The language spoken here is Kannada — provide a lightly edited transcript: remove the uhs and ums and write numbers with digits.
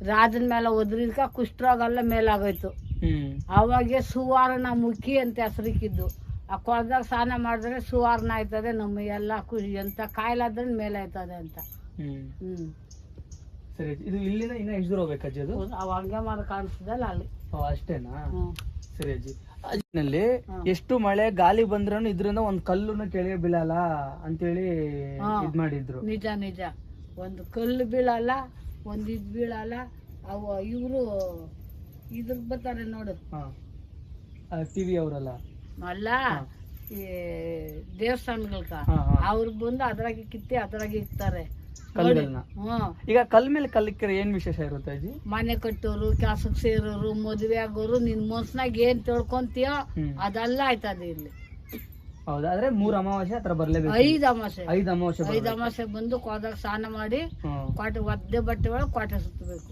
ರಾಜನ ಮೇಲೆ ಒದ್ರಿದ್ಕ ಕುಷ್ಠರೋಗ ಎಲ್ಲ ಮೇಲಾಗೋಯ್ತು. ಅವಾಗೆ ಸುವರ್ಣ ಮುಖಿ ಅಂತ ಹೆಸರಿಕ್ಕಿದ್ದು. ಆ ಕೊಳದಾಗ ಸ್ನಾನ ಮಾಡಿದ್ರೆ ಸುವರ್ಣ ಆಯ್ತದೆ, ನಮ್ಮ ಎಲ್ಲ ಎಂತ ಕಾಯಿಲಾದ್ರೆ ಮೇಲೆ ಆಯ್ತದೆ ಅಂತ. ಸರಿ, ಇದು ಇಲ್ಲಿಂದ ಇನ್ನ ಎಷ್ಟು ದೂರ ಹೋಗ್ಬೇಕಜ್ಜಿ? ಅದು ಅವ್ ಹಂಗೆ ಮಾಡ ಕಾಣಿಸ್ತದಲ್ಲ ಅಲ್ಲಿ. ಅಷ್ಟೇನಾ? ಸರಿ ಅಜ್ಜಿ. ಅಜ್ಜಿನಲ್ಲಿ ಎಷ್ಟು ಮಳೆ ಗಾಳಿ ಬಂದ್ರೂ ಇದ್ರಿಂದ ಒಂದ್ ಕಲ್ಲುನು ಕೆಳಗೆ ಬೀಳಲ್ಲ ಅಂತೇಳಿ ಇದ್ ಮಾಡಿದ್ರು. ನಿಜ ನಿಜ. ಒಂದು ಕಲ್ಲು ಬೀಳಲ್ಲ, ಒಂದ್ ಇದ್ ಬೀಳಲ್ಲ. ಅವ ಇವ್ರು ಇದ್ರ ಬರ್ತಾರೆ ನೋಡು, ಟಿವಿ ಅವರಲ್ಲ ಅಲ್ಲ, ಈ ದೇವಸ್ಥಾನಗಳ್ಕ ಅವ್ರು ಬಂದು ಅದ್ರಾಗೆ ಕಿತ್ತಿ ಅದ್ರಾಗೆ ಇಕ್ತಾರೆ ಕಲ್ಲುಗಳನ್ನ. ಈಗ ಕಲ್ ಮೇಲೆ ಕಲ್ಲಿಕ್ಕರೆ ಏನ್ ವಿಶೇಷ ಇರುತ್ತೆ ಅಜ್ಜಿ? ಮನೆ ಕಟ್ಟೋರು, ಕೆಲ್ಸಕ್ಕೆ ಸೇರೋರು, ಮದುವೆ ಆಗೋರು, ನಿನ್ ಮನ್ಸ್ನಾಗ ಏನ್ ತಿಳ್ಕೊಂತೀಯೋ ಅದೆಲ್ಲ ಆಯ್ತದೆ ಇಲ್ಲಿ. ಹೌದಾ? ಆದ್ರೆ 3 ಅಮಾವಾಸ್ಯೆ ಹತ್ರ ಬರ್ಲೇಬೇಕು. 5 ಅಮಾವಾಸ್ಯೆ 5 ಅಮಾವಾಸ್ಯೆ ಬಂದು ಕೋದಾಗ ಸ್ನಾನ ಮಾಡಿ ಕ್ವಾಟೆ ಒದ್ದೆ ಬಟ್ಟೆ ಒಳಗೆ ಕ್ವಾಟೆ ಸುತ್ತಬೇಕು.